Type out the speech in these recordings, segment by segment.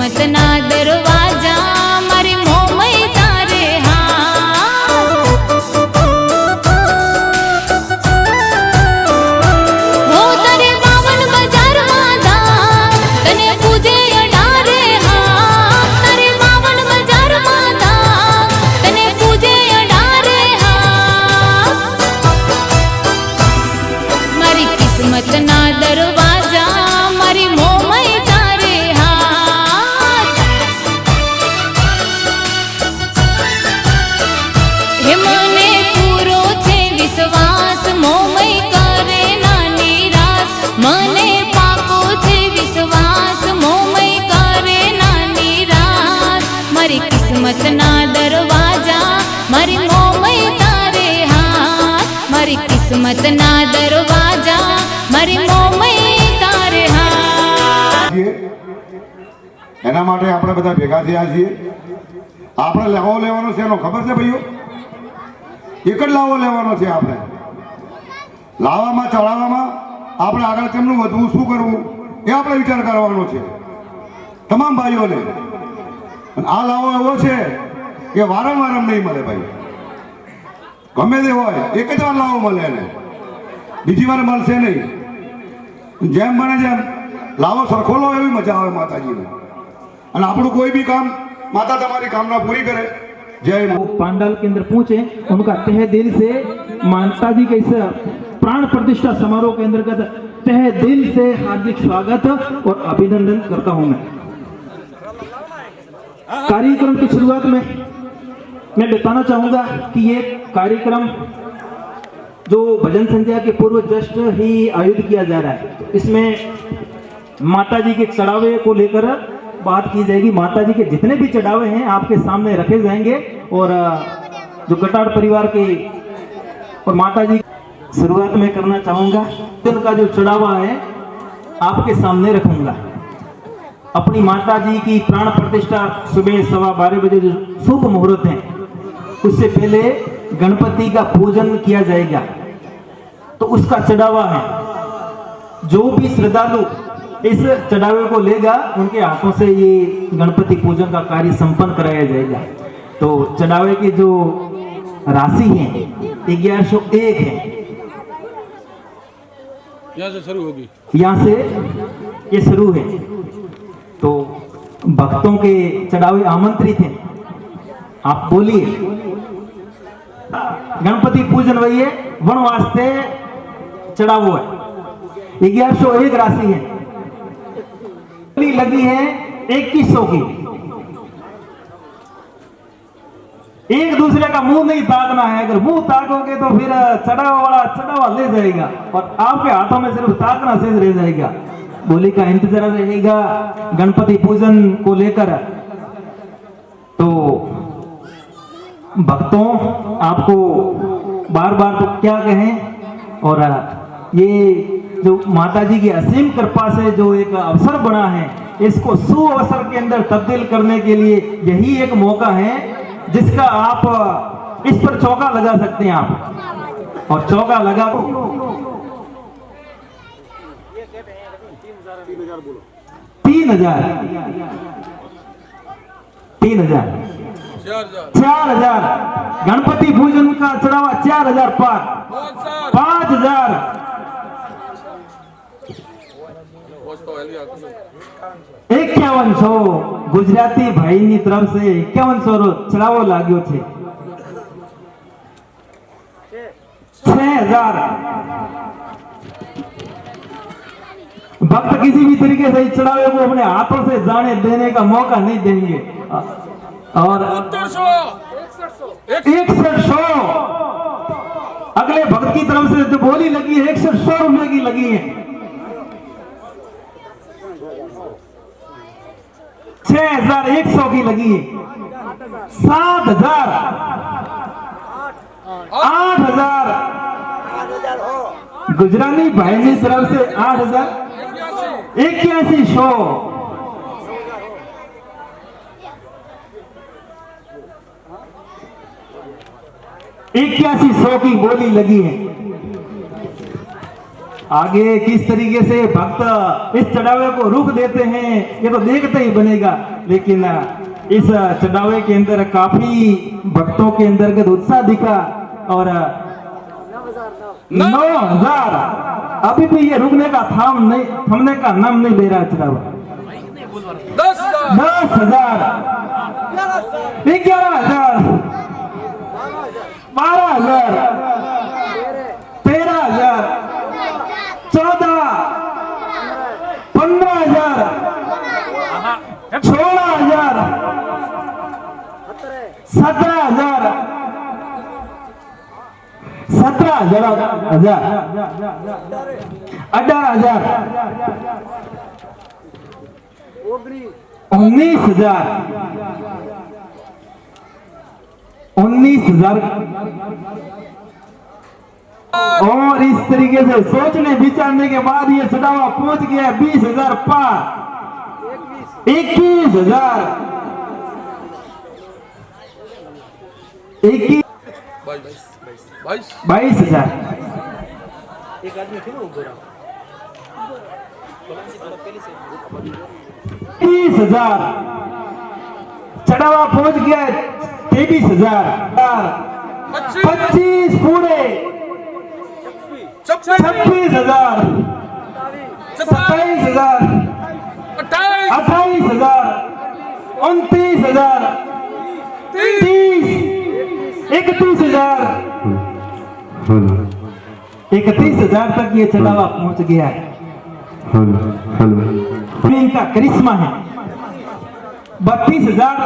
किस्मत ना दरवाजा मारी मोमई तारे हाथ हो तारे बावन बजार मादा तने पूजे अडारे हाथ तारे बावन बजार मादा तने पूजे अडारे हाथ मारी किस्मत ना दरवाजा मारी मोमई तारे हाथ हे मने पूरो छे विश्वास मोमई करे ना निराश मने पाको छे विश्वास मोमई करे ना निराश मारी किस्मत ना दरवाजा मारी मोमई तारे हाथ मारी किस्मत ना दरवाजा मारी मोमई तारे हाथ एना माटे आपणे बधा भेगा थया छीए। आपणे लाવો લેવાનો છે એનો ખબર છે ભાઈઓ? એક જ લાવો લેવાનો છે આપણે। લાવામાં ચડાવવામાં આપણે આગળ કેમનું વધવું શું કરવું એ આપણે વિચાર કરવાનો છે તમામ ભાઈઓને। અને આ લાવો એવો છે કે વારંવાર નહીં મળે ભાઈ, ગમે તે હોય એક જ વાર લાવો મળે એને, બીજી વાર મળશે નહીં। જેમ બને જેમ લાવો સરખો લો એવી મજા આવે માતાજીને। અને આપણું કોઈ भी काम माता तुम्हारी कामना पूरी करे। जय माता। पांडाल के अंदर पहुंचे, उनका तहे दिल से माता जी के इस प्राण प्रतिष्ठा समारोह के अंतर्गत तहे दिल से हार्दिक स्वागत और अभिनंदन करता हूं। मैं कार्यक्रम की शुरुआत में मैं बताना चाहूंगा कि ये कार्यक्रम जो भजन संध्या के पूर्व जस्ट ही आयोजित किया जा रहा है, इसमें माता जी के चढ़ावे को लेकर बात की जाएगी। माता जी के जितने भी चढ़ावे हैं आपके सामने रखे जाएंगे और जो कटार परिवार के और माता जी शुरुआत में करना चाहूंगा। इनका जो चढ़ावा है आपके सामने रखूंगा। अपनी माता जी की प्राण प्रतिष्ठा सुबह 12:15 बजे जो शुभ मुहूर्त है उससे पहले गणपति का पूजन किया जाएगा, तो उसका चढ़ावा है। जो भी श्रद्धालु इस चढ़ावे को लेगा उनके हाथों से ये गणपति पूजन का कार्य संपन्न कराया जाएगा। तो चढ़ावे की जो राशि है 1101 है। यहाँ से शुरू होगी, यहाँ से ये शुरू है। तो भक्तों के चढ़ावे आमंत्रित हैं, आप बोलिए। गणपति पूजन वही है, वन वास्ते चढ़ावो है। 1101 राशि है, लगी है 2100 की। एक दूसरे का मुंह नहीं ताकना है, अगर मुंह ताकोगे तो फिर चढ़ावा वाला चढ़ावा ले जाएगा और आपके हाथों में सिर्फ ताकना शेष रह जाएगा। बोली का इंतजार रहेगा गणपति पूजन को लेकर। तो भक्तों आपको बार बार तो क्या कहें, और ये जो माता जी की असीम कृपा से जो एक अवसर बना है, इसको सु अवसर के अंदर तब्दील करने के लिए यही एक मौका है जिसका आप इस पर चौका लगा सकते हैं। आप और चौका लगा 3000 4000 गणपति पूजन का चढ़ावा 4000 पार 5000 5100 गुजराती भाई ની तरफ से 5100 चढ़ावो लाग्यो छे। 6000 भक्त किसी भी तरीके से चढ़ावे को अपने हाथों से जाने देने का मौका नहीं देंगे। और 6100 अगले भक्त की तरफ से जो बोली लगी है 6100 रुपए की लगी है। 6100 की लगी है। 7000 8000 गुजराती भाई की तरफ से 8000 8100 8100 की बोली लगी है। आगे किस तरीके से भक्त इस चढ़ावे को रुक देते हैं ये तो देखते ही बनेगा, लेकिन इस चढ़ावे के अंदर काफी भक्तों के अंतर्गत उत्साह दिखा और 9,000 अभी भी ये रुकने का थमने का नाम नहीं ले रहा चढ़ावा। 10,000 11,000 12,000 13,000 14 15,000 16,000 17,000 18,000 19,000 और इस तरीके से सोचने विचारने के बाद ये चढ़ावा पहुंच गया 20,000 पार। 21,000 22,000 30,000 चढ़ावा पहुंच गया 23,000 25 पूरे 26,000 27,000 28,000 29,000 30 31,000 31,000 तक ये चढ़ावा पहुंच गया है। इनका करिश्मा है। 32,000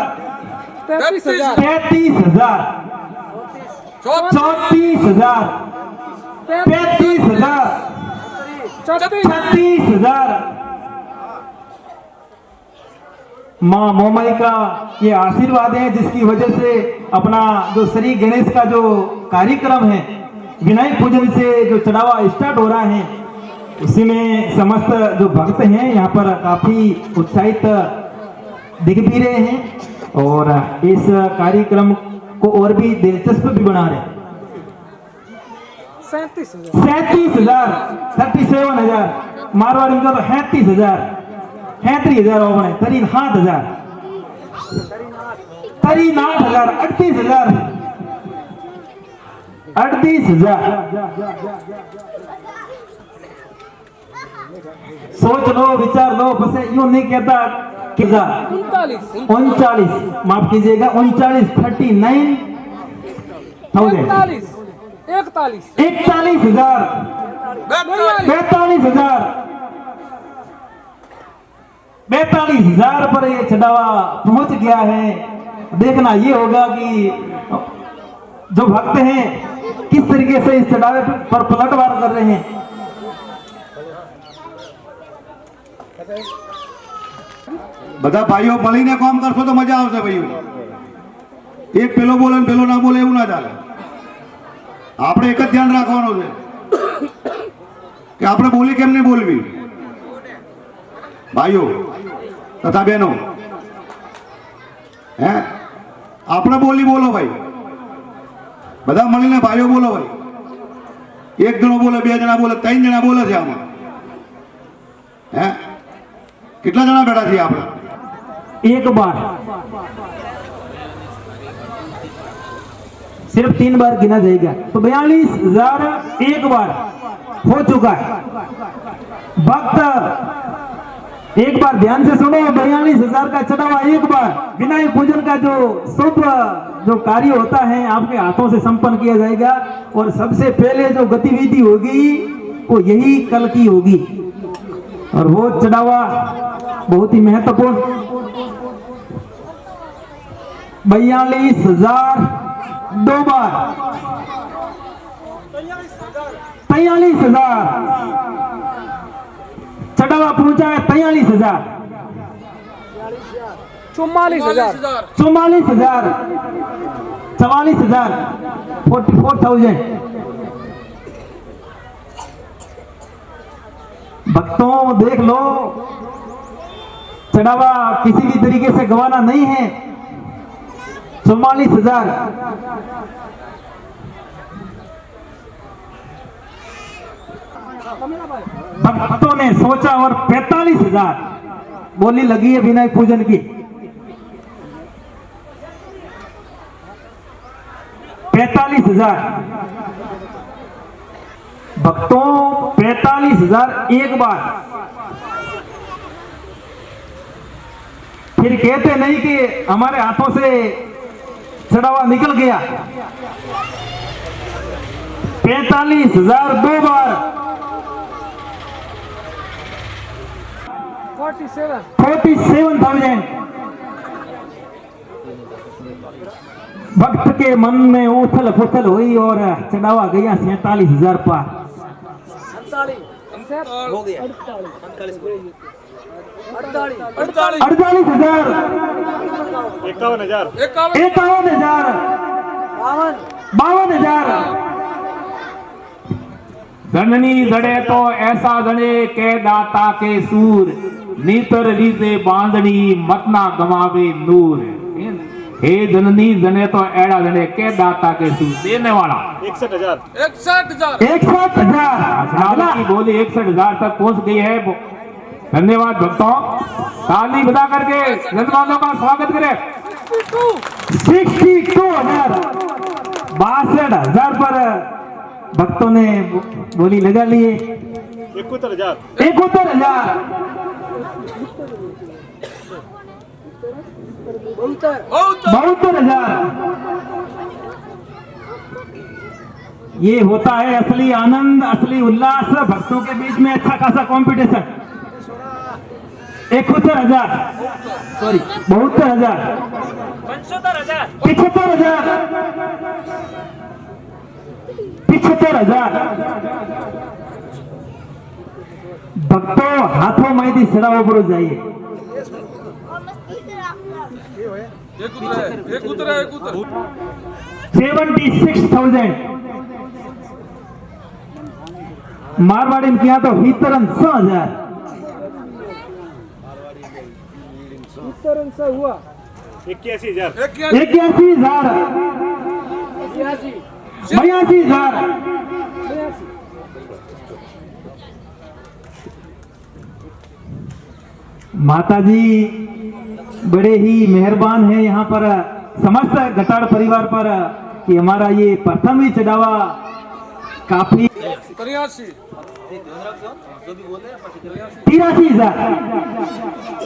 33,000 34,000 35,000 36,000 माँ मोमई का ये आशीर्वाद है जिसकी वजह से अपना जो श्री गणेश का जो कार्यक्रम है विनायक पूजन से जो चढ़ावा स्टार्ट हो रहा है उसी में समस्त जो भक्त हैं यहाँ पर काफी उत्साहित दिख भी रहे हैं और इस कार्यक्रम को और भी दिलचस्प भी बना रहे हैं। 37,000 37,000 मारवाड़ी का तो 37,000 33,000 हो गए 38,000 38,000 38,000 सोच लो विचार लो बस यूं नहीं कहता कि 39 माफ कीजिएगा 39 39,000 41,000 42,000 पर ये चढ़ावा पहुंच गया है। देखना ये होगा कि जो भक्त हैं किस तरीके से इस चढ़ावे पर पलटवार कर रहे हैं। બધા ભાઈઓ મળીને કામ કરશો તો મજા આવશે ભાઈઓ। એક પેલો બોલે ને પેલો ના બોલે એવું ના ચાલે। આપણે એક જ ધ્યાન રાખવાનું છે કે આપણે બોલી કેમ નહીં બોલવી ભાઈઓ તથા બહેનો। હે આપણે બોલી બોલો ભાઈ, બધા મળીને ભાઈઓ બોલો ભાઈ। એક જણો બોલે, બે જણા બોલે, ત્રણ જણા બોલે છે આમાં। હે કેટલા જણા બેઠા છીએ આપણે? एक बार सिर्फ 3 बार गिना जाएगा तो 42,000 एक बार हो चुका है। भक्त एक बार ध्यान से सुनो, 42,000 का चढ़ावा एक बार विनायक पूजन का जो शुभ जो कार्य होता है आपके हाथों से संपन्न किया जाएगा और सबसे पहले जो गतिविधि होगी वो यही कल की होगी और वो चढ़ावा बहुत ही महत्वपूर्ण 42,000 दो बार 43,000 चढ़ावा पहुंचा है। 43,000 44,000 44,000 44,000 भक्तों देख लो, चढ़ावा किसी भी तरीके से गवाना नहीं है। 44,000 44,000 भक्तों ने सोचा और 45,000 बोली लगी है विनायक पूजन की। 45,000 भक्तों, 45,000 एक बार। फिर कहते नहीं कि हमारे हाथों से चढ़ावा निकल गया। 45,000 दो बार। 47,000 भक्त के मन में उथल पुथल हुई और चढ़ावा गया 47,000 पार। 48,000 51,000 52,000 जननी जड़े तो ऐसा जड़े के दाता के सूर, नीतर रीजे बांधनी मतना गवावे नूर। हे जननी जने तो एड़ा जने के दाता के सूर, देने वाला 61,000 झाला की बोली 61,000 तक पहुंच गई है। धन्यवाद भक्तों, ताली बजा करके जजमानों का स्वागत करें। 62,000 62,000 पर भक्तों ने बोली लगा लिए। 71,000 72,000 72,000 ये होता है असली आनंद, असली उल्लास, भक्तों के बीच में अच्छा खासा कंपटीशन। 71,000 सॉरी 72,000 75,000 75,000 भक्तों हाथों में दी सड़ाओ पर जाइए। 76,000 मारवाड़ी में किया तो हितरन 100,000 81,000 81,000 82,000 माता जी बड़े ही मेहरबान हैं यहाँ पर समस्त घटाड़ परिवार पर कि हमारा ये प्रथम ही चढ़ावा काफी 83,000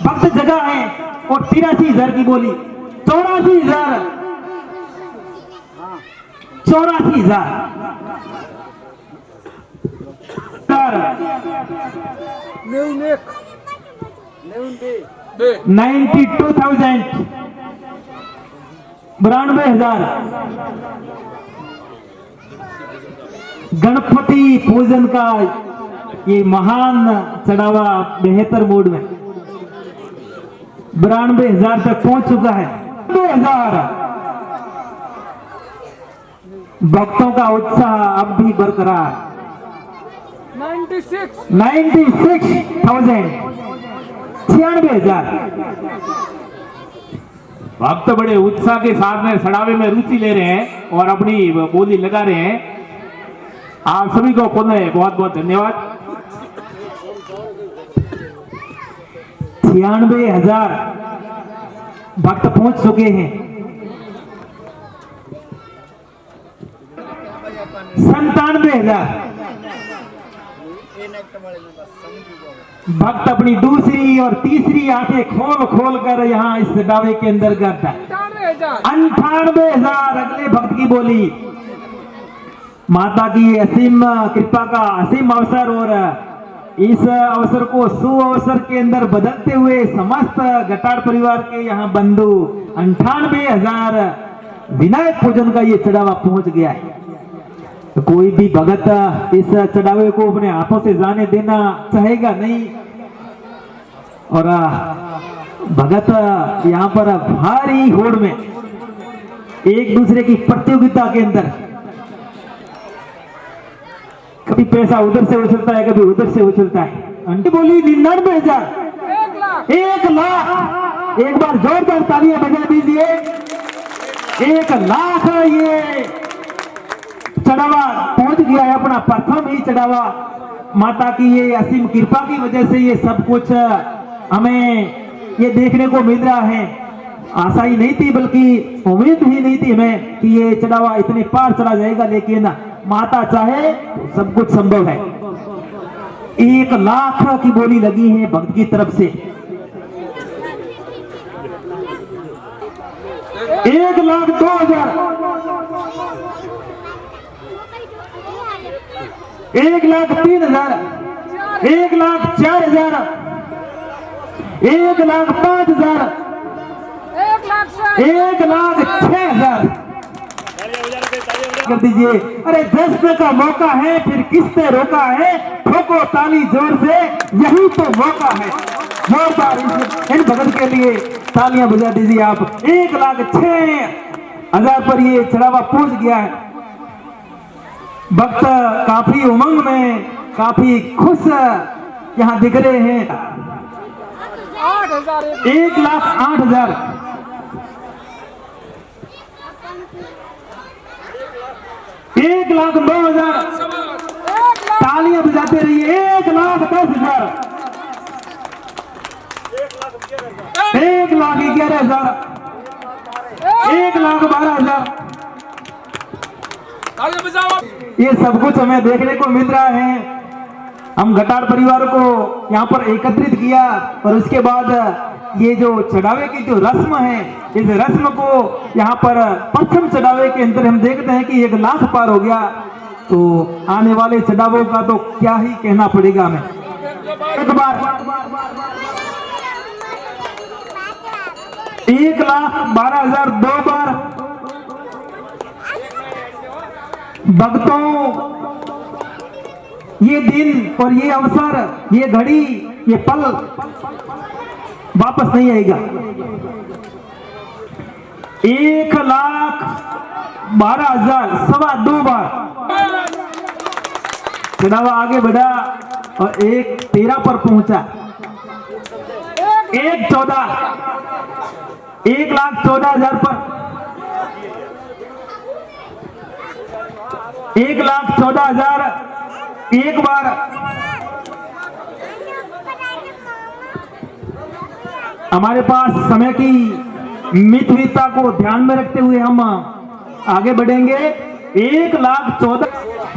भक्त जगह है और 83,000 की बोली। 84,000 94,000 92,000 92,000 गणपति पूजन का ये महान चढ़ावा बेहतर मूड में 92,000 तक पहुंच चुका है। 2,000 भक्तों का उत्साह अब भी बरकरार। 96,000 96,000 भक्त बड़े उत्साह के साथ में सड़ावे में रुचि ले रहे हैं और अपनी बोली लगा रहे हैं। आप सभी को पुनः बहुत बहुत धन्यवाद। 96,000 भक्त पहुंच चुके हैं। 97,000 भक्त अपनी दूसरी और तीसरी आंखें खोल खोल कर यहाँ इस दावे के अंदर करता है। 98,000 अगले भक्त की बोली। माता की असीम कृपा का असीम अवसर और इस अवसर को सुअवसर के अंदर बदलते हुए समस्त घटाड़ परिवार के यहाँ बंधु 98,000 विनायक पूजन का ये चढ़ावा पहुंच गया है। तो कोई भी भगत इस चढ़ावे को अपने हाथों से जाने देना चाहेगा नहीं और भगत यहाँ पर भारी होड़ में एक दूसरे की प्रतियोगिता के अंदर कभी पैसा उधर से उछलता है, कभी उधर से उछलता है। आंटी बोली 99,000 1,00,000 एक बार जोरदार तालियां बजा दीजिए। 1,00,000 ये चढ़ावा पहुंच गया है, अपना प्रथम ही चढ़ावा माता की ये असीम कृपा की वजह से ये सब कुछ हमें ये देखने को मिल रहा है। आशा ही नहीं थी, बल्कि उम्मीद ही नहीं थी हमें कि ये चढ़ावा इतने पार चला जाएगा, लेकिन माता चाहे तो सब कुछ संभव है। 1 लाख की बोली लगी है भक्त की तरफ से। 1,02,000, 1,03,000, 1,04,000, 1,05,000, 1,06,000 कर दीजिए। अरे 10 रुपए का मौका है, फिर किसने रोका है? ठोको ताली जोर से, यही तो मौका है। जोरदार इन भगत के लिए तालियां बजा दीजिए आप। 1,06,000 पर ये चढ़ावा पहुंच गया है। भक्त काफी उमंग में, काफी खुश यहाँ दिख रहे हैं। 1,08,000, 1,09,000, तालियां बजाते रहिए। 1,10,000, 1,11,000, 1,12,000। ये सब कुछ हमें देखने को मिल रहा है। हम घटाड़ परिवार को यहाँ पर एकत्रित किया और उसके बाद ये जो चढ़ावे की जो रस्म है, इस रस्म को यहाँ पर प्रथम चढ़ावे के अंदर हम देखते हैं कि 1 लाख पार हो गया। तो आने वाले चढ़ावों का तो क्या ही कहना पड़ेगा हमें। एक बार 1,12,000 2 बार। भक्तों, ये दिन और ये अवसर, ये घड़ी, ये पल वापस नहीं आएगा। 1,12,000 2.25 बार चढ़ावा आगे बढ़ा और 1,13 पर पहुंचा। 1,14, 1,14,000 पर, 1,14,000 एक बार। हमारे पास समय की मितव्ययिता को ध्यान में रखते हुए हम आगे बढ़ेंगे। 1,14,000,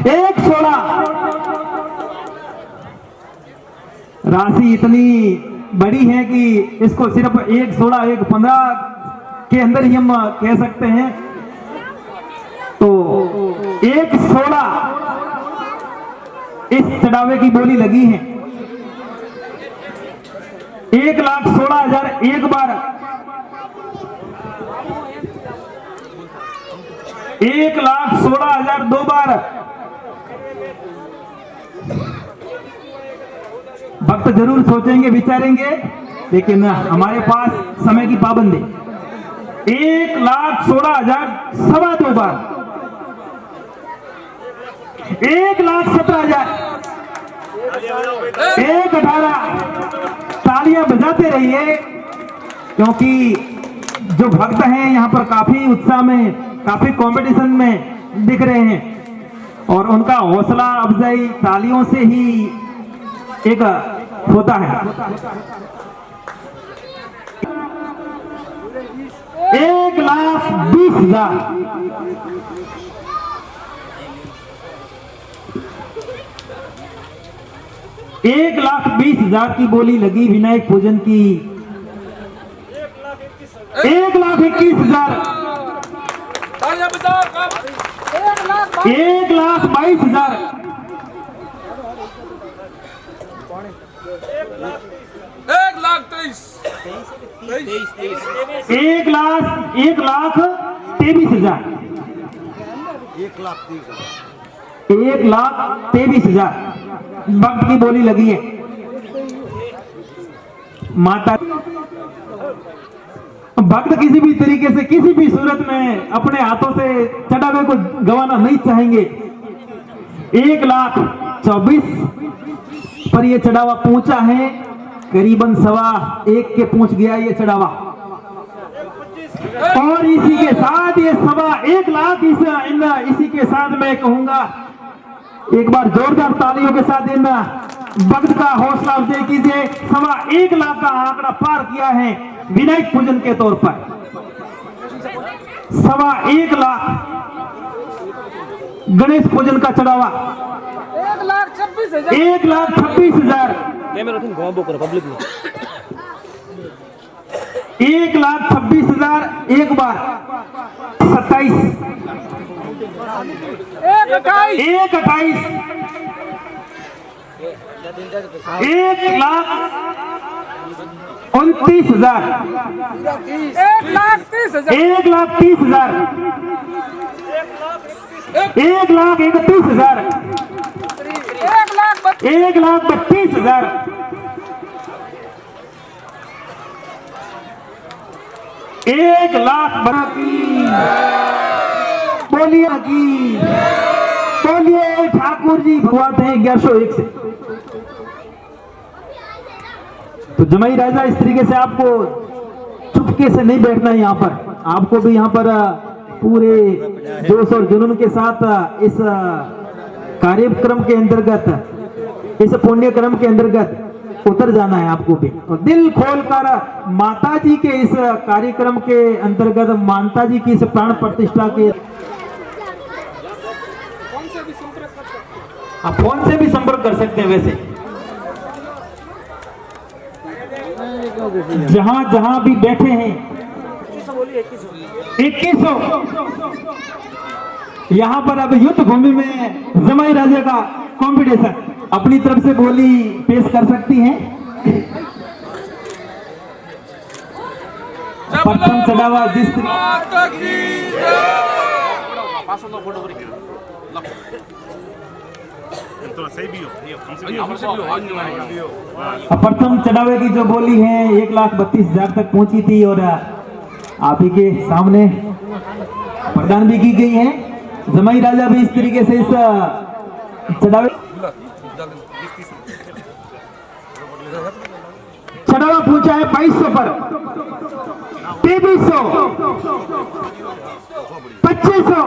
1,16,000 राशि इतनी बड़ी है कि इसको सिर्फ 1,16,000, 1,15,000 के अंदर ही हम कह सकते हैं। तो 1,16,000 इस चढ़ावे की बोली लगी है। 1,16,000 एक बार, 1,16,000 2 बार। भक्त जरूर सोचेंगे, विचारेंगे, लेकिन हमारे पास समय की पाबंदी। 1,16,000 2.25 बार, 1,17,000, 1,18,000। तालियां बजाते रहिए, क्योंकि जो भक्त हैं यहाँ पर काफी उत्साह में, काफी कंपटीशन में दिख रहे हैं और उनका हौसला अफजाई तालियों से ही एक होता है। 1,20,000, 1,20,000 की बोली लगी विनायक पूजन की। 1,21,000, 1,22,000, 1,23,000, 1,23,000 भक्त की बोली लगी है। माता भक्त किसी भी तरीके से, किसी भी सूरत में अपने हाथों से चढ़ावे को गंवाना नहीं चाहेंगे। 1,24,000 पर यह चढ़ावा पहुंचा है। करीबन 1.25 के पहुंच गया ये चढ़ावा और इसी के साथ ये 1.25 लाख इसी के साथ मैं कहूंगा एक बार जोरदार तालियों के साथ इन भक्त का हौसला अफजाई कीजिए। 1.25 लाख का आंकड़ा पार किया है विनायक पूजन के तौर पर। 1.25 लाख गणेश पूजन का चढ़ावा। 1,26,000 1,26,000 एक बार 27 1,28 1,29,000 1,30,000 1,31,000 1,32,000 1,00,000 बोलिए ठाकुर जी भगवान हैं 1101 से। तो जमाई राजा इस तरीके से आपको चुपके से नहीं बैठना है यहाँ पर, आपको भी यहाँ पर पूरे जोश और जुनून के साथ इस कार्यक्रम के अंतर्गत, इस पुण्य क्रम के अंतर्गत उतर जाना है आपको भी। और दिल खोलकर माता जी के इस कार्यक्रम के अंतर्गत माता जी की इस प्राण प्रतिष्ठा के आप फोन से भी संपर्क कर सकते हैं। वैसे जहां जहां भी बैठे हैं 2100 यहाँ पर अब युद्ध भूमि में जमाई राजा का कंपटीशन अपनी तरफ से बोली पेश कर सकती हैं। प्रथम चढ़ावा जिस प्रथम चढ़ावे की जो बोली है 1,32,000 तक पहुंची थी और आप ही के सामने प्रदान भी की गई है। जमाई राजा भी इस तरीके से इस चढ़ावे चढ़ावा पहुंचा है 2200 पर 2300 2500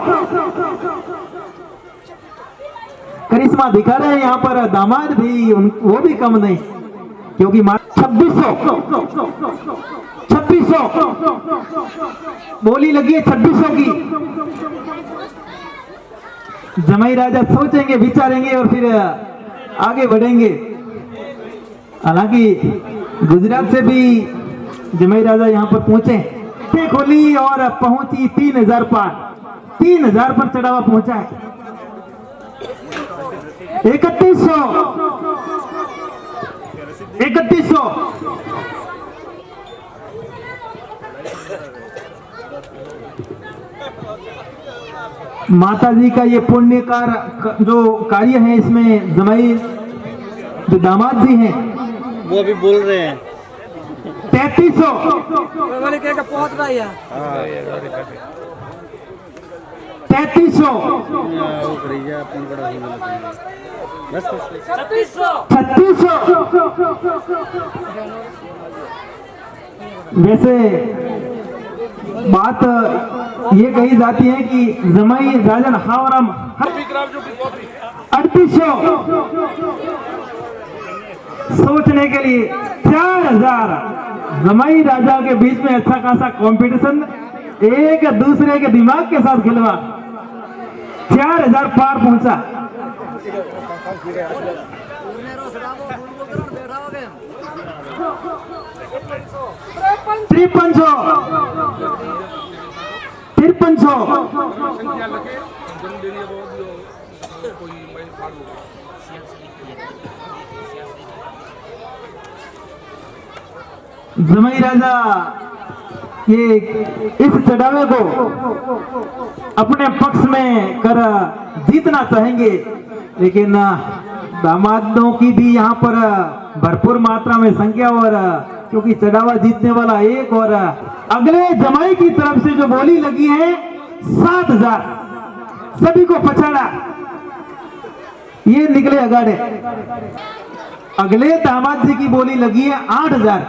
करिश्मा दिखा रहे हैं यहाँ पर दामाद भी, वो भी कम नहीं, क्योंकि 2600 बोली लगी है 2600 की। जमाई राजा सोचेंगे विचारेंगे और फिर आगे बढ़ेंगे। हालांकि गुजरात से भी जमाई राजा यहाँ पर पहुंचे, खोली और पहुंची 3,000 पार, 3,000 पर चढ़ावा पहुंचा है। 3100 माता जी का ये पुण्य जो कार्य है, इसमें जमाई जो दामाद जी हैं वो अभी बोल रहे हैं 3300 वैसे बात ये कही जाती है कि जमाई राजन हावरम 3800 सोचने के लिए 4000 जमाई राजा के बीच में अच्छा खासा कंपटीशन, एक दूसरे के दिमाग के साथ खिलवा 4000 पार पहुंचा। तिरपन सौ जमाई राजा ये इस चढ़ावे को अपने पक्ष में कर जीतना चाहेंगे, लेकिन दामादों की भी यहाँ पर भरपूर मात्रा में संख्या, और क्योंकि चढ़ावा जीतने वाला एक, और अगले जमाई की तरफ से जो बोली लगी है 7,000 सभी को पछाड़ा, ये निकले अगाड़े। अगले दामाद जी की बोली लगी है 8,000।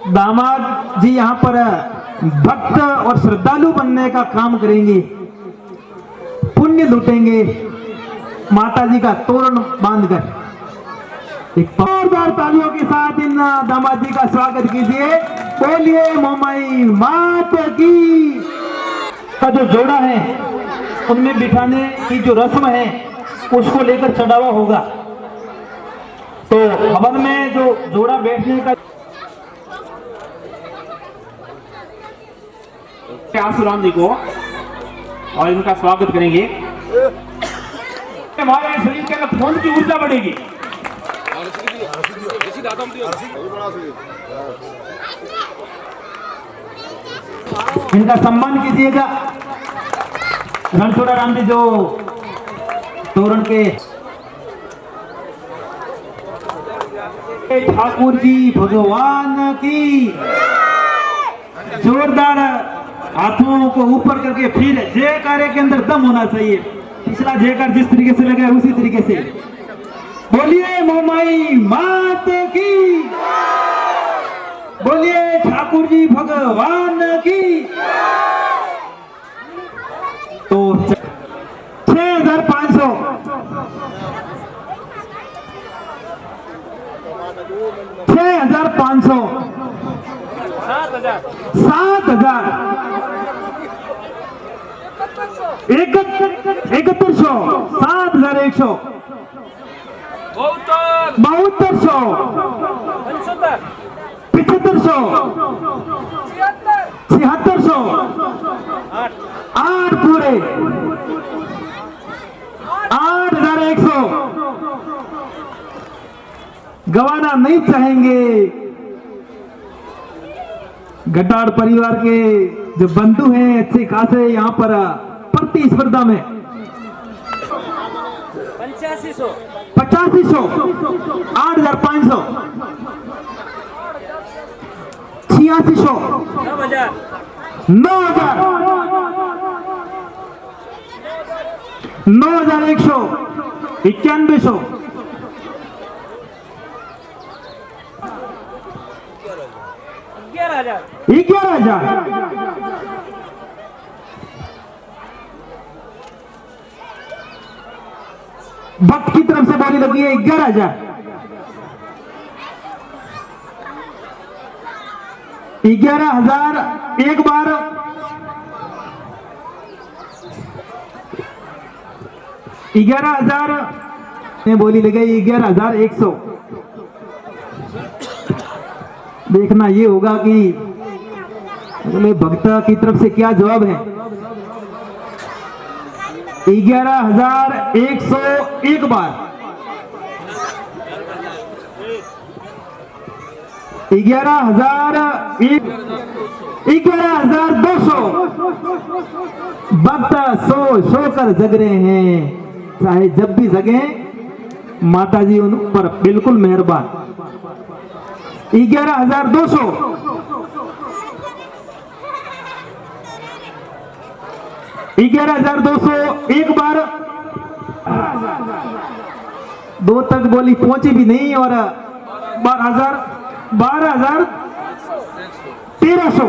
दामाद जी यहाँ पर भक्त और श्रद्धालु बनने का काम करेंगे, पुण्य लूटेंगे। माता जी का तोरण बांधकर एक जोरदार तालियों के साथ इन दामाद जी का स्वागत कीजिए। बोलिए मोमाई मात की। का जो जोड़ा है उनमें बिठाने की जो रस्म है उसको लेकर चढ़ावा होगा। तो हवन में जो जोड़ा बैठने का आसुराम जी को और इनका स्वागत करेंगे। हमारे शरीर के अंदर खून की ऊर्जा बढ़ेगी। इनका सम्मान कीजिएगा। रणछोड़ा राम जी जो तोरण के ठाकुर जी भगवान की। जोरदार हाथों को ऊपर करके फिर जयकारे के अंदर दम होना चाहिए। पिछला जयकार जिस तरीके से लगा उसी तरीके से बोलिए मोमाई मात की। बोलिए ठाकुर जी भगवान की। तो 6500 6500 7000 7100 7100 7200 7500 7600 8 पूरे 8100 गवाना नहीं चाहेंगे। गटाड़ परिवार के जो बंधु हैं अच्छे खासे यहाँ पर प्रतिस्पर्धा में 8500 8500 8600 9000 9100 9100 11,000 भक्त की तरफ से बोली लगी है 11,000 11,000 एक बार 11,000 में बोली लगी 11,100। देखना ये होगा कि अगले भक्त की तरफ से क्या जवाब है। 11,100 एक बार 11,200 भक्त सो कर जग रहे हैं। चाहे जब भी जगे माता जी उन पर बिल्कुल मेहरबान। 11,200 11,200 एक बार 2 तक बोली पहुंची भी नहीं और 12,000 1300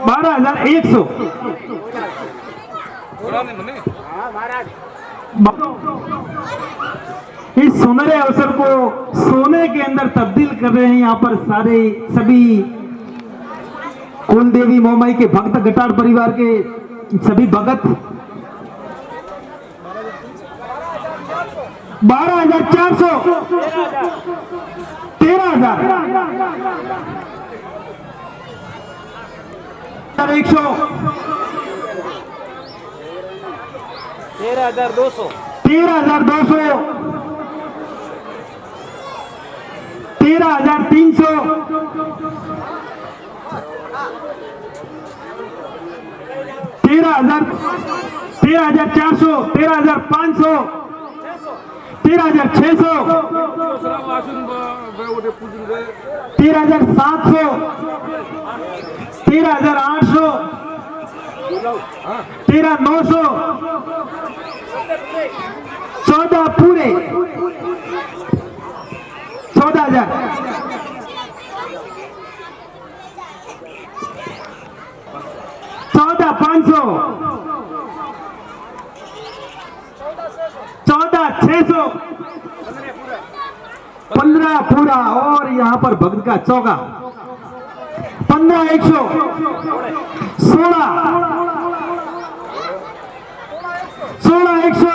12,100 इस सुनहरे अवसर को सोने के अंदर तब्दील कर रहे हैं। यहाँ पर सारे सभी कुल देवी मोमाई के भक्त गटाड़ परिवार के सभी भगत 12,400 13,000 100 13,200 13,300 13,400 13,500 13,600 13,700 13,800 13,900 14 पूरे 14,000 14,000 600, 15 पूरा और यहाँ पर भक्त का चौका 15 100, 16 100,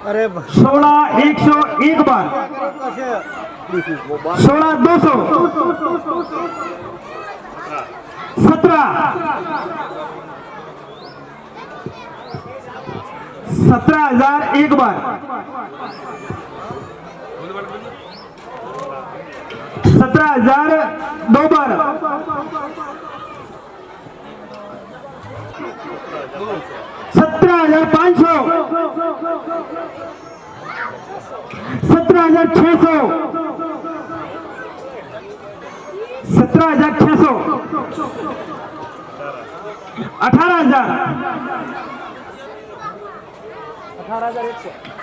अरे 16 100 एक बार, 16 200, 17,000 एक बार, 17,000 दो बार, 17,500, 17,600, 17,600, 18,000,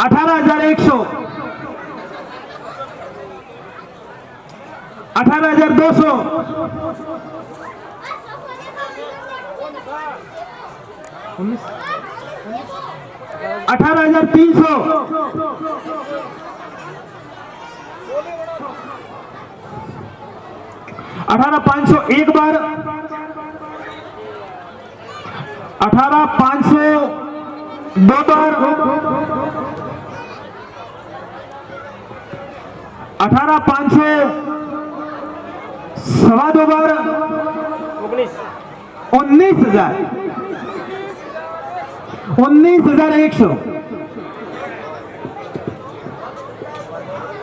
18,100, 18,200, 18,300, 18,500 एक बार, 18,500 दो बार, 18,500 सवा दो बार, 19,000, 19,100,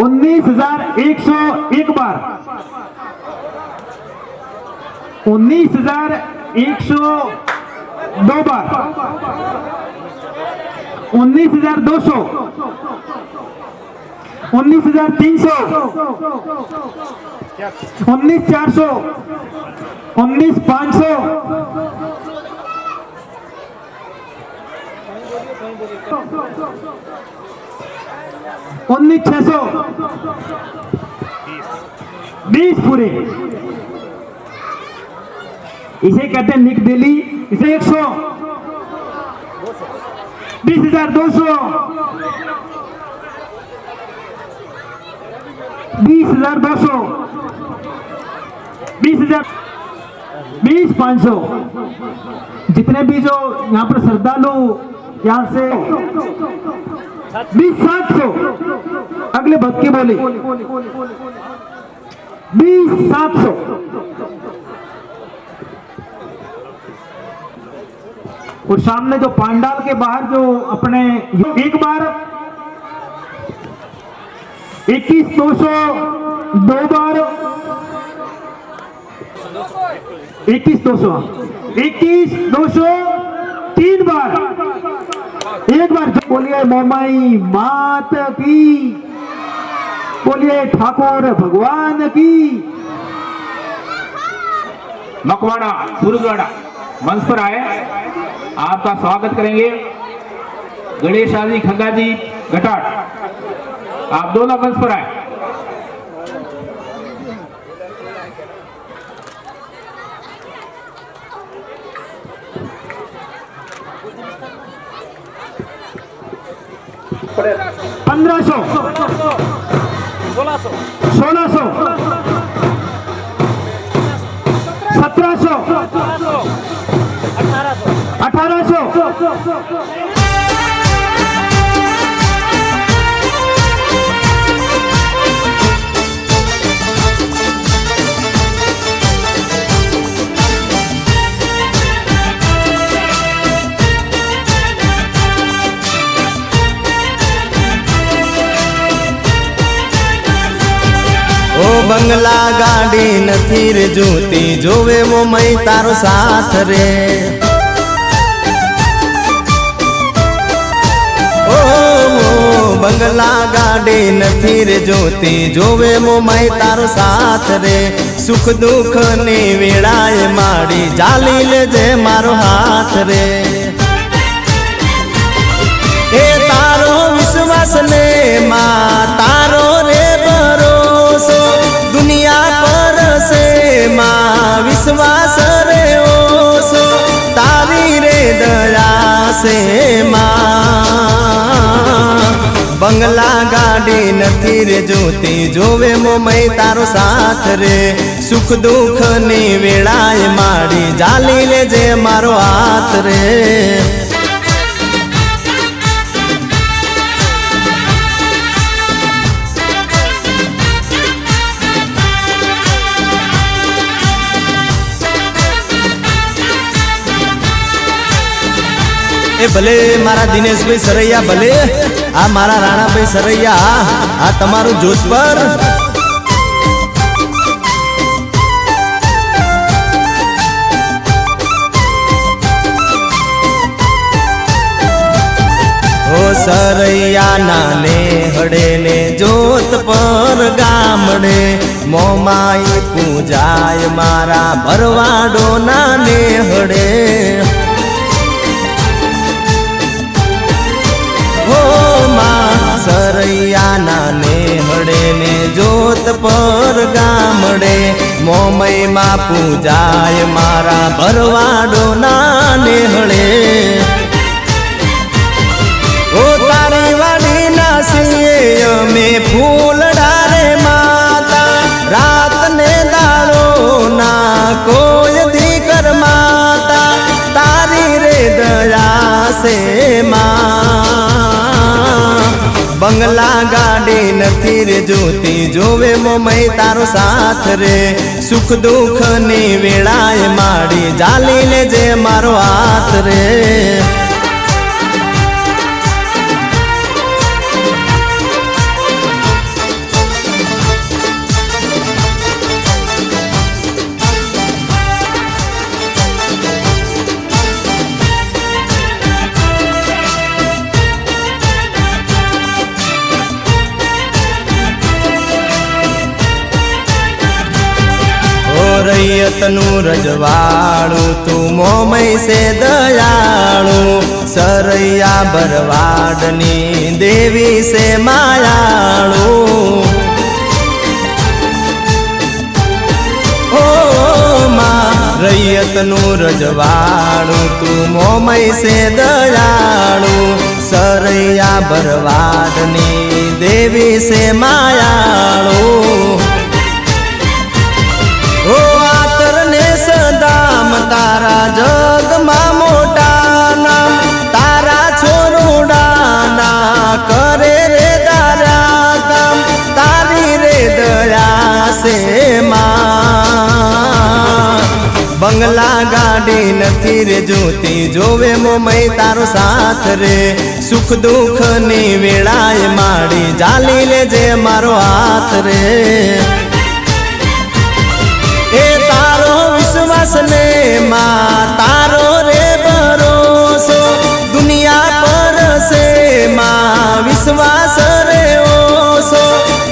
19,100 एक बार, 19,100 दो बार, 19,200, 19,300, 19,400, 19,500, 19,600, 20 पूरे। इसे कहते हैं निक दिली, इसे 100, 20,200, 20,200, 20,000, 20,500। जितने भी जो यहाँ पर श्रद्धालु यहाँ से 20,700, अगले भक्त की बोली 20,700, और सामने जो पांडाल के बाहर जो अपने एक बार 21,200 दो बार, 21,200, 21,200 तीन बार, एक बार बोलिए मोमाई मात की, बोलिए ठाकुर भगवान की। मकवाड़ा सूरजवाड़ा मंच पर आए, आपका स्वागत करेंगे। गणेश जी खंगा जी घटाट, आप दोनों मंच पर आए। पंद्रह सौ, 1600, 1700, 1800, ओ बंगला गाड़ी नथी रे जोती जोवे वो मई तारो साथ रे। ओ बंगला गाड़ी नथी रे जोती जोवे वो मई तारो साथ रे। सुख दुख ने वेड़ाए माड़ी जाली ले जे मारो हाथ रे। ए तारो विश्वास ने मां तारो रे भरोसो, दुनिया पर से मां विश्वास रे ओसो। तारी रे दया से मां बंगला गाड़ी नथी रे जोती जोवे मोमई तारो साथ रे सुख दुख नी वेळाए माड़ी जाली ले जे मारो हाथ रे ए भले मारा दिनेश भाई सरैया भले आ मारा राणा भाई सरैया आ तमारू जोत पर ओ सरैया नाने हड़े ने जोत पर गामड़े मोमाई पूजाय मारा भरवाडो नाने हड़े हो मां सरैया नाने हड़े ने जोत पर गामड़े मोमई मां पूजाय मारा भरवाडो नाने हड़े ओ तारी वाली नासिए में फूल डारे माता रात ने दाड़ो ना कोई दीकर माता तारी रे दया से मां बंगला गाड़ी नथी रे जोती जोवे मोमई तारो साथ रे सुख दुख नी वेळाए माड़ी जाली ले जे मारो हाथ रे रैयतनु रजवाड़ू तू मोमई से दयालू सरैया बरवाडनी देवी से मायालू ओ मां रैयतनु रजवाड़ू तू मोमई से दयालू सरैया बरवाडनी देवी से मायालू ओ आतर ने सदाम तारा जग मा मोटा नाम तारा छोरुडाना करे रे दारा काम तारी रे दया से मां बंगला गाड़ी नथी रे जोती जोवे मोमई तारो साथ रे सुख दुख नी वेळाए माड़ी जाली ले जे मारो हाथ रे ए तारो विश्वास ने मां तारो रे भरोसो दुनिया पर से मां विश्वास रे ओसो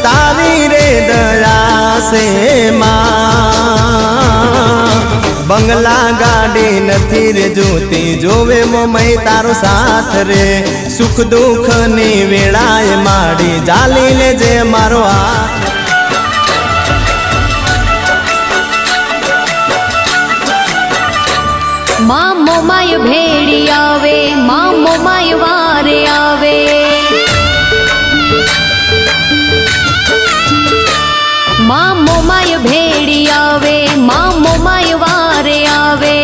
तारी रे दया से मां बंगला गाड़ी नथी रे जोती जोवे मोमई तारो साथ रे सुख दुख नी वेळाए माड़ी जाली ले जे मारो हाथ मां मोमाय भेड़ी आवे मां मोमाय वारे आवे मां मोमाय भेड़ी आवे मां मोमाय वारे आवे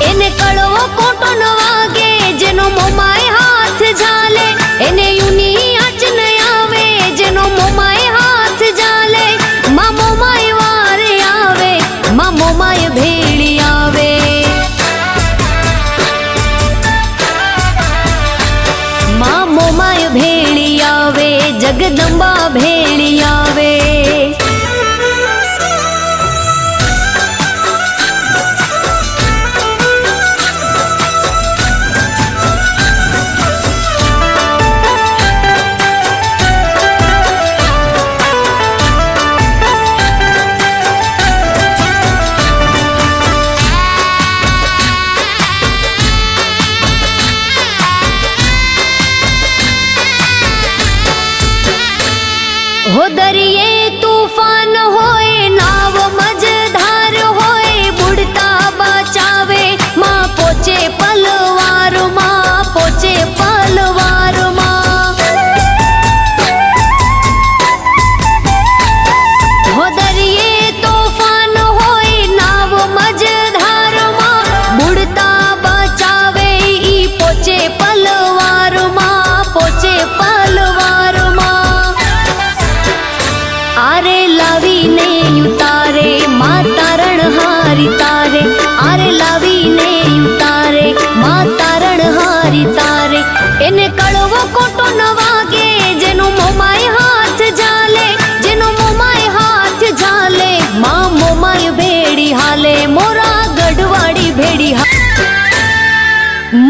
एने कड़वो कोटो न वागे जेनो मोमाय हाथ झाले एने यूनी आच न आवे जेनो मोमाय हाथ झाले मां मोमाय वारे आवे मां मोमाय भेड़ी आवे मां मोमाय भेड़ी आवे जगदम्बा भेड़ी आवे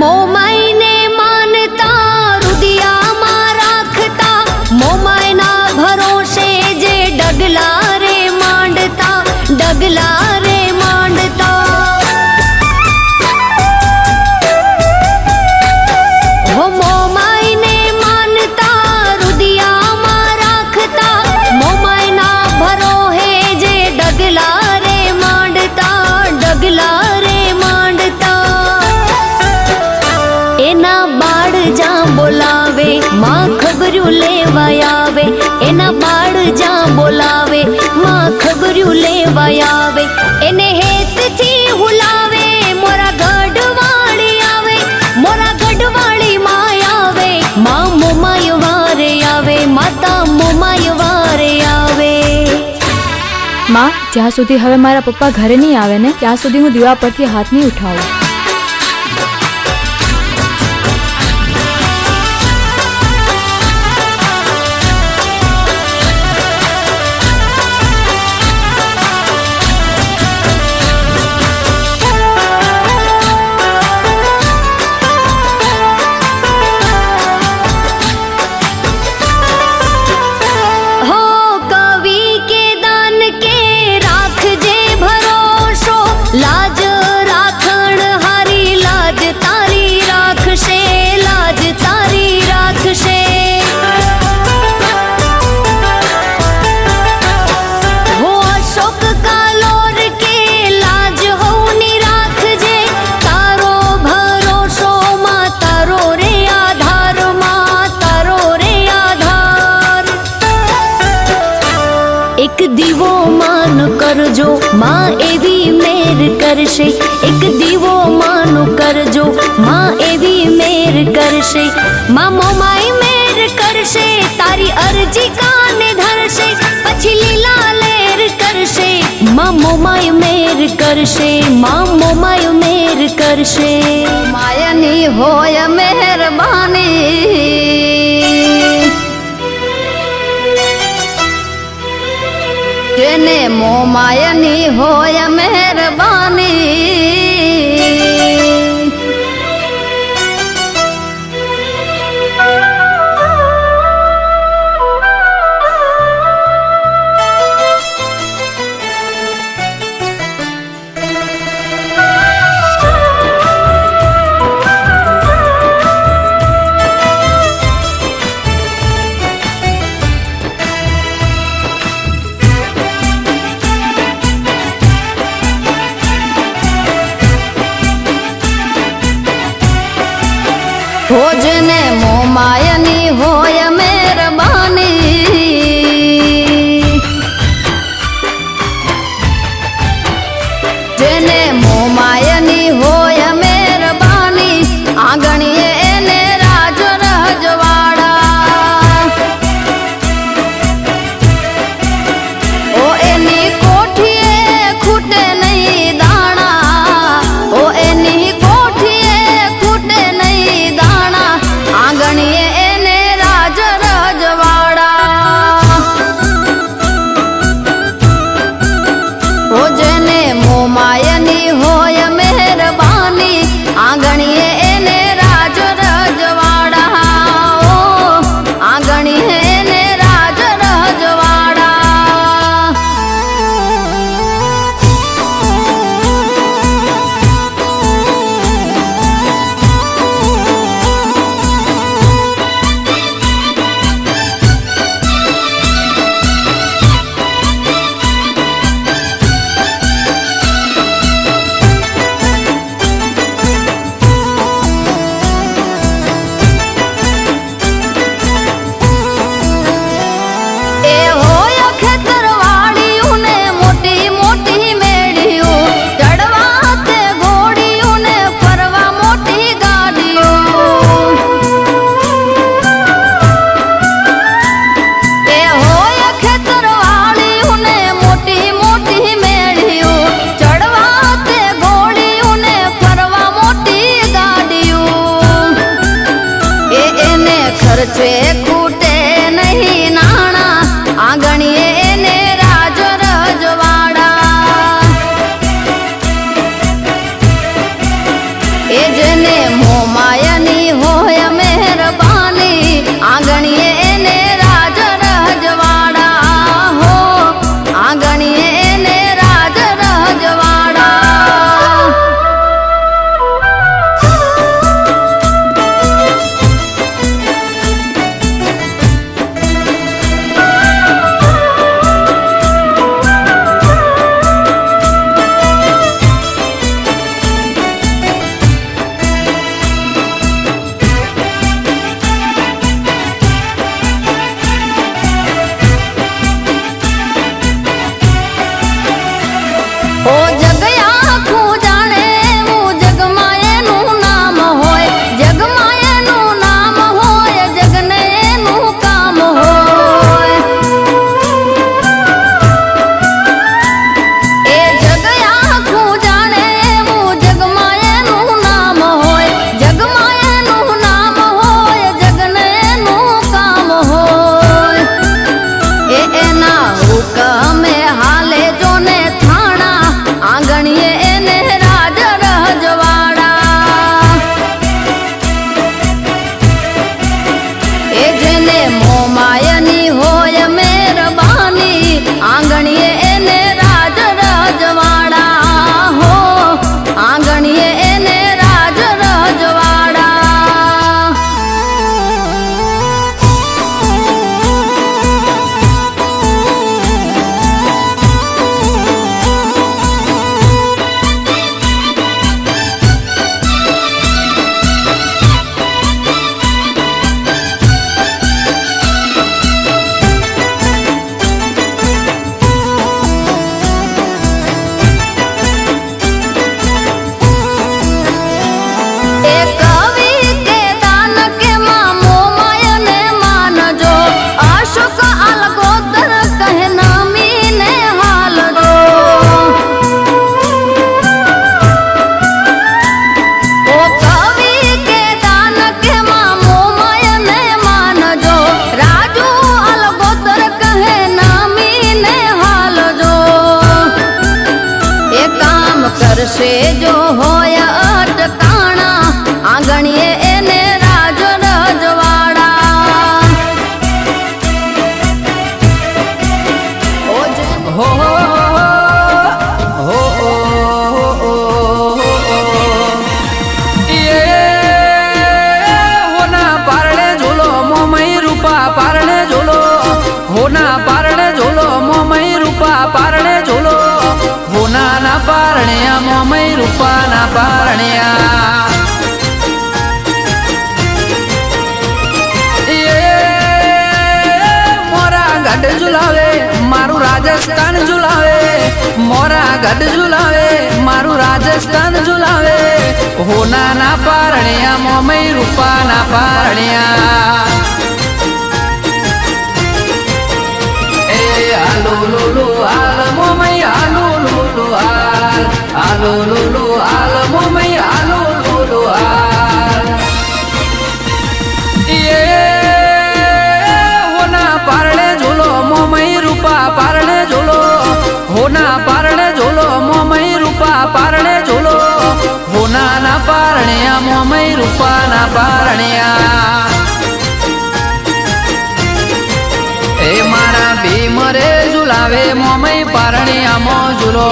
મોમાઈને માનતા રુદિયામાં રાખતા મોમાયના ભરોસે જે ડગલા રે માંડતા ડગલા રે માંડતા હો મોમાઈને માનતા રુદિયામાં રાખતા મોમાયના ભરોહે જે ડગલા રે માંડતા ડગલા રે માંડતા એના બાળ જ્યાં બોલાવે માં ખબર્યું લેવાય આવે એના બાળ જ્યાં બોલાવે માં ખબર્યું લેવાય આવે એને હેતથી હુલાવે મોરા ગઢવાળી આવે મોરા ગઢવાળી માં આવે માં મોમાય વારે આવે માતા મોમાય વારે આવે. માં, જ્યાં સુધી હવે મારા પપ્પા ઘરે નહીં આવે ને ત્યાં સુધી હું દીવા પરથી હાથ નહીં ઉઠાવું. हो कवि के दान के રાખજે ભરોસો લાજ રાખણ હારી લાજ તારી રાખશે લાજ તારી રાખશે. હો અશોક કાલોર કે લાજ હોની રાખજે તારો ભરોસો માં તારો રે આધાર માં તારો રે આધાર. એક દીવો માન કરજો માં એવી મેર કરશે એક દીવો માન કરજો માં એવી મેર કરશે માં મોમાય મેર કરશે તારી અરજી કાને ધરશે પછી લીલા લેર કરશે માં મોમાય મેર કરશે માં મોમાય મેર કરશે. માયની હોય મહેરબાની જેને મોમાયની હોય મહેરબાની ભોજને મોમાયની હોય મહેરબાની જેને મોમાયની હોય મહેરબાની આંગણીએ એને રાજ રજવાડા ઓ એની કોઠીએ ખૂટે નહીં દાણા ઓ એની કોઠીએ ખૂટે નહીં દાણા આંગણીએ એને રાજ રજવાડા ઓ જેને મોમાયની હોય મહેરબાની આંગણીએ એને રાજ રજવાડા ઓ આંગણીએ એને રાજ રજવાડા. એ હોય ખેતરવાળીયું ને મોટી મોટી મેળીયું ચડવા તે ઘોડીયું ને ફરવા મોટી ગાડીયું એ હોય ખેતરવાળીયું ને મોટી મોટી મેળીયું ચડવા તે ઘોડીયું ને ફરવા મોટી ગાડીયું એ એને ખર્ચે ખૂટે નહીં નાણા આંગણીએ એને રાજ રજવાડા એ જેને મોમાં વર્ષે જો હોય અટકાણા આંગણીએ એને રાજ રજવાડા હો હોના પારણે ઝૂલો મોમઈ રૂપા પારણે ઝૂલો હોના પારણે ઝૂલો મોમઈ રૂપા પારણે ઝૂલો હોનાના પારણ્યા મોમઈ રૂપાના પારણ્યા મોરા ગઢ ઝુલાવે મારું રાજસ્થાન ઝુલાવે મોરા ગઢ ઝુલાવે મારું રાજસ્થાન ઝુલાવે હોનાના પારણ્યા મોમઈ રૂપાના પારણ્યા એ આલુ લુલુ આલ મોમઈ આલુ લુલુ આલુ લુલુ આલ મોમઈ આલુ લુલુ આલ હોના પારણે ઝૂલો મોમઈ રૂપા પારણે ઝૂલો હોના પારણે ઝૂલો મોમઈ રૂપા પારણે ઝૂલો હોનાના પારણ્યા મોમઈ રૂપાના પારણ્યા એ મારા ભીમ રે ઝુલાવે મોમઈ પારણ્યા મો ઝૂલો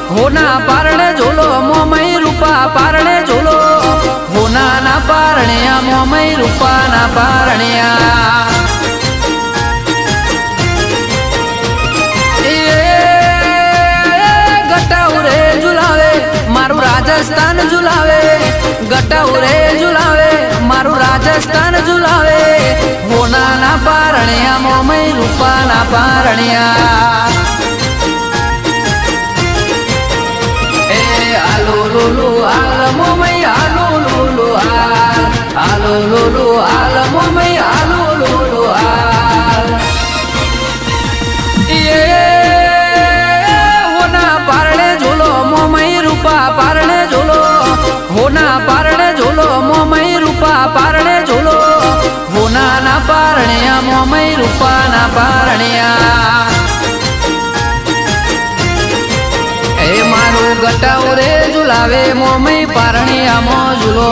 હોના પારણે ઝૂલો મોમઈ રૂપા પારણે ઝૂલો હોનાના પારણ્યા મોમઈ રૂપાના પારણ્યા ગટાઉરે ઝુલાવે મારું રાજસ્થાન ઝુલાવે ગટાઉરે ઝુલાવે મારું રાજસ્થાન ઝુલાવે હોનાના પારણ્યા મોમઈ રૂપાના પારણ્યા આલુ લુલુ આલ મોમઈ આલુ લુલુ આલુ લુલુ આલ મોમઈ આલુ લુલુ આલ હોના પારણે ઝૂલો મોમઈ રૂપા પારણે ઝૂલો હોના પારણે ઝૂલો મોમઈ રૂપા પારણે ઝૂલો હોનાના પારણ્યા મોમઈ રૂપાના પારણ્યા એ મારું ગટાઉરે ઝુલાવે મોમઈ પારણ્યા મો ઝૂલો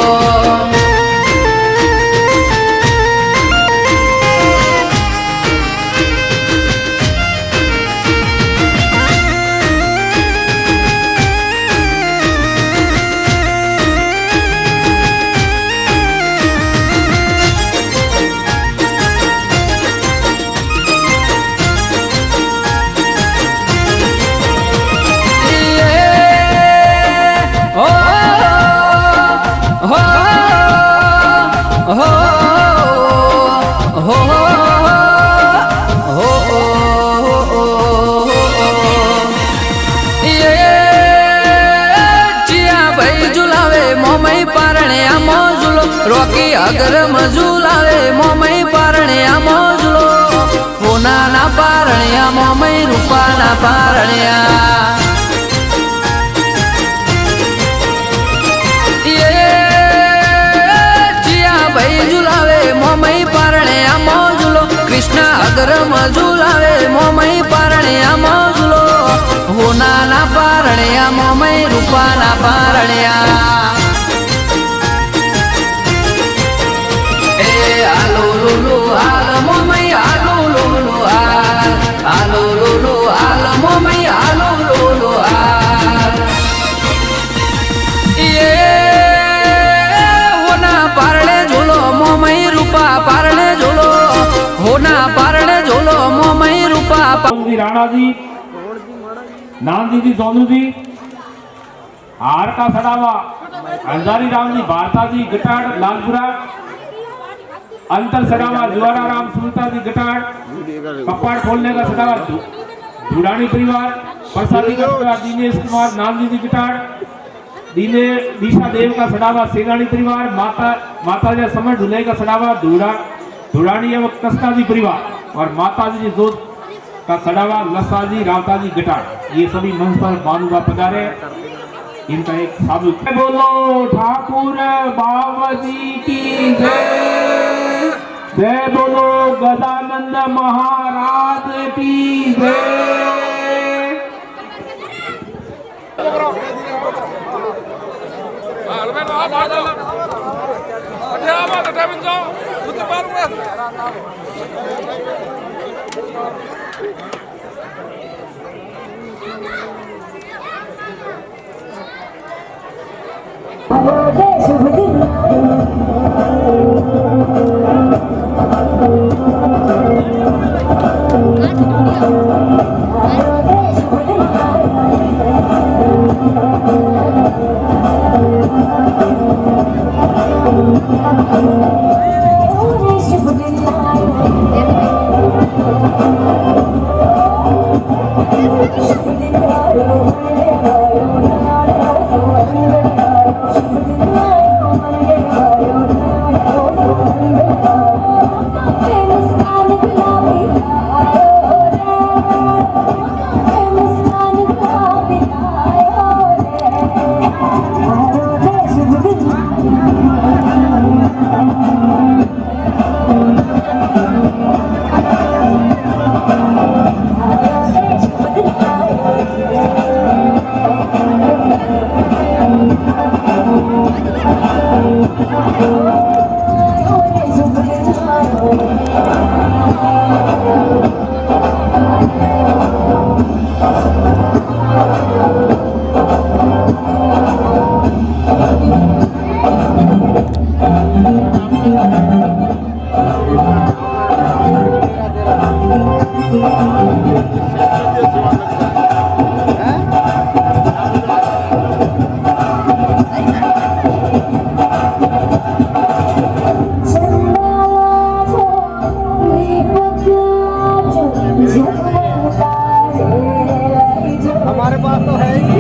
રોકી અગર મઝુલાવે મોમઈ પારણ્યા મોજલો હોનાના પારણ્યા મોમઈ રૂપાના પારણ્યા જીયા ભાઈ ઝુલાવે મોમઈ પારણ્યા મોજલો કૃષ્ણ અગર મઝુલાવે મોમઈ પારણ્યા મોજલો હોનાના પારણ્યા મોમઈ રૂપાના પારણ્યા આલુ લુલુ આલ મોમઈ આલુ લુલુ આલુ લુલુ આલ મોમઈ આલુ લુલુ હોના પારણે ઝૂલો મોમઈ રૂપા પારણે ઝૂલો હોના પારણે ઝૂલો મોમઈ રૂપા राणा जी नानजी जी सोनू जी हार का सड़ावा हजारी राम जी भारता जी गटाड़ लालपुरा। अंतर सड़ावा जुआरा राम सुनीता जी गटाड़। कपाट खोलने का सड़ावा धुड़ानी परिवार। प्रसादी का सड़ावा दिनेश कुमार नामजी जी गटाड़। दिशा देव का सड़ावा सेनानी परिवार। माता जी समर ढुले का सड़ावा धुड़ानी एवं कस्ता जी परिवार। और माता जी जोत का सड़ावा लसा जी रावता जी गटाड़। ये सभी मंच पर बानुगा पधारे। इनका एक साबुत बोलो ठाकुर बाबा जी की जय। जय बोलो गदानंद महाराज की जय। हमारे पास तो है ही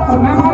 Terima kasih.